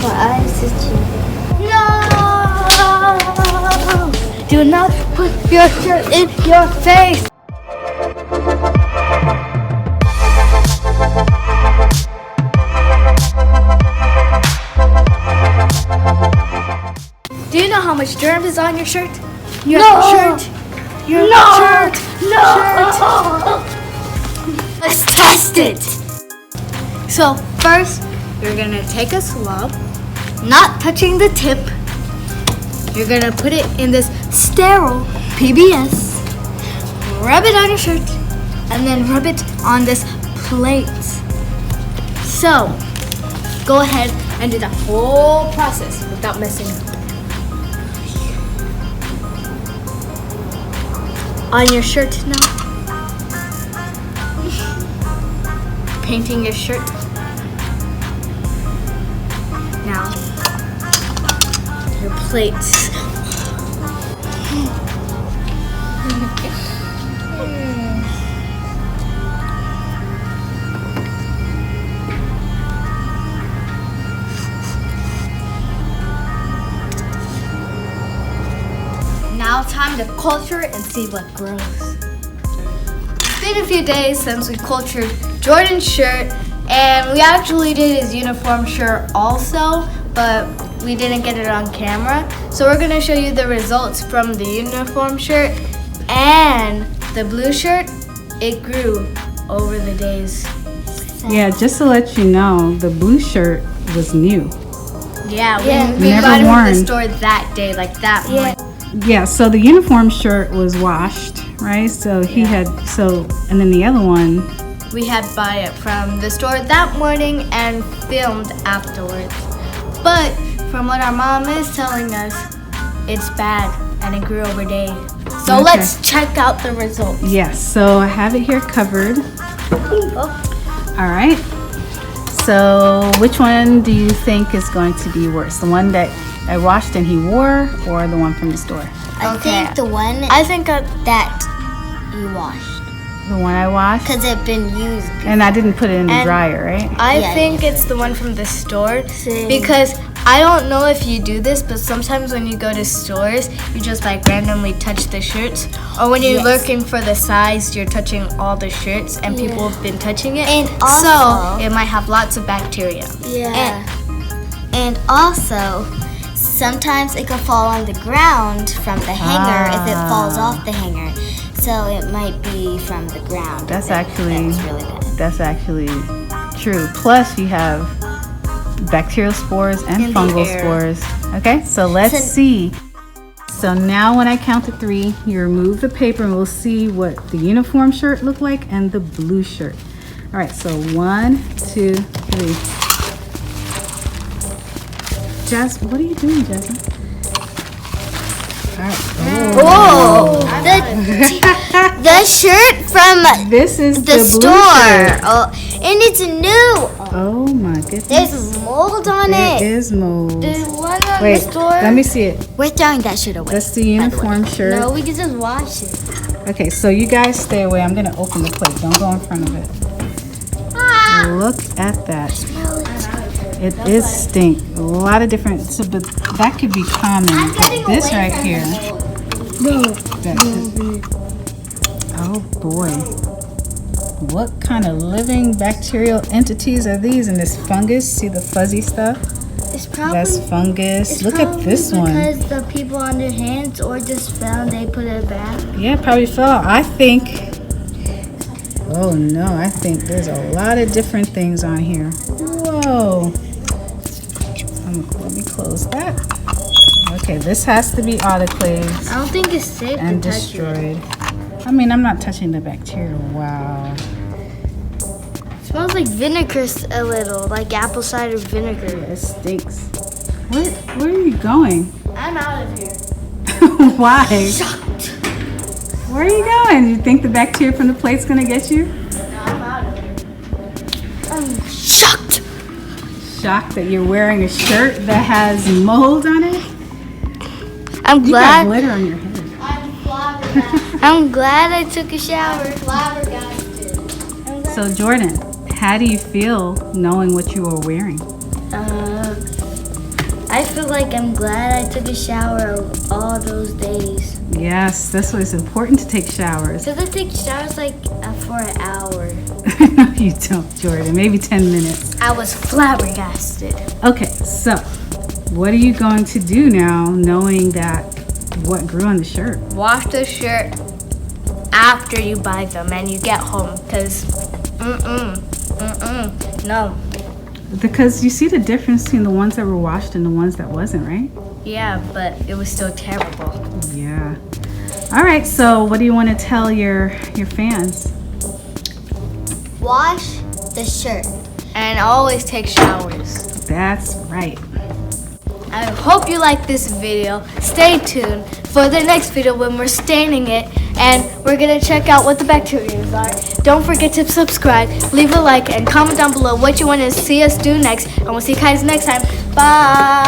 my eyes itchy. No! Do not put your shirt in your face. Do you know how much germ is on your shirt? Your shirt. Your shirt. No. Let's test it. So first, you're gonna take a swab, not touching the tip. You're gonna put it in this sterile PBS. Rub it on your shirt, and then rub it on this plate. So, go ahead and do the whole process without messing up. On your shirt now. Painting your shirt. Now, your plates. Now time to culture it and see what grows. It's been a few days since we cultured Jordon's shirt, and we actually did his uniform shirt also, but we didn't get it on camera. So we're gonna show you the results from the uniform shirt and the blue shirt. It grew over the days. Yeah, just to let you know, the blue shirt was new. Yeah, we Never got it worn. from the store that day, like that morning. Yeah, so the uniform shirt was washed, right? So and then the other one, We had buy it from the store that morning and filmed afterwards. But from what our mom is telling us, it's bad and it grew over days. So Okay. let's check out the results. yes. So I have it here covered. All right. So which one do you think is going to be worse? The one that I washed and he wore, or the one from the store? I think the one I think that you washed. The one I washed? Because it's been used. And I didn't put it in the And- dryer, right? I Yeah, think it's the one from the store Same. because I don't know if you do this, but sometimes when you go to stores, you just like randomly touch the shirts, or when you're Yes. looking for the size, you're touching all the shirts, and people have been touching it, And so also- it might have lots of bacteria. Yeah. And also, sometimes it can fall on the ground from the hanger if it falls off the hanger. So it might be from the ground. That's That actually was really bad. that's actually true. Plus you have bacterial spores and In the fungal air. spores. Okay, so let's see. So now when I count to 3, you remove the paper and we'll see what the uniform shirt looked like and the blue shirt. All right, so 1, 2, 3. Jasmine, what are you doing, Jasmine? All right. Oh, the shirt from This is the blue store. shirt. Oh, and it's new. Oh my goodness. There's mold on There it. is mold. The one on Wait, the store. let me see it. We're throwing that shirt away. That's the uniform shirt. No, we can just wash it. Okay, so you guys stay away. I'm gonna open the plate. Don't go in front of it. Look at that. It is stink. A lot of different. So, but that could be common. But this right here. That could be. Oh boy. What kind of living bacterial entities are these in this fungus? See the fuzzy stuff? It's probably That's fungus. Look at this one. because the people on their hands or just found they put it back. Yeah, it probably fell out. I think. Oh no, I think there's a lot of different things on here. Whoa. Let me close that. Okay, this has to be autoclaved I don't think it's safe and to touch it. destroyed. I mean, I'm not touching the bacteria. Wow. It smells like vinegar a little, like apple cider vinegar. It stinks. Where are you going? I'm out of here. Why? Shocked. Where are you going? You think the bacteria from the plate's gonna get you? No, I'm out of here. I'm shocked. Shocked that you're wearing a shirt that has mold on it? I'm You got glad. glitter on your head. I'm flabbergasted. I'm glad I took a shower. Flabbergasted. So Jordan, how do you feel knowing what you were wearing? I feel like I'm glad I took a shower all those days. Yes, that's why it's important to take showers. Because I take showers like for an hour. No, you don't, Jordan. Maybe 10 minutes. I was flabbergasted. Okay, so what are you going to do now, knowing that what grew on the shirt? Wash the shirt after you buy them and you get home, because no. Because you see the difference between the ones that were washed and the ones that wasn't, right? Yeah, but it was still terrible. Yeah. All right, so what do you want to tell your fans? Wash the shirt. And always take showers. That's right. I hope you like this video. Stay tuned for the next video when we're staining it and we're gonna check out what the bacteria are. Don't forget to subscribe, leave a like, and comment down below what you want to see us do next. And we'll see you guys next time. Bye.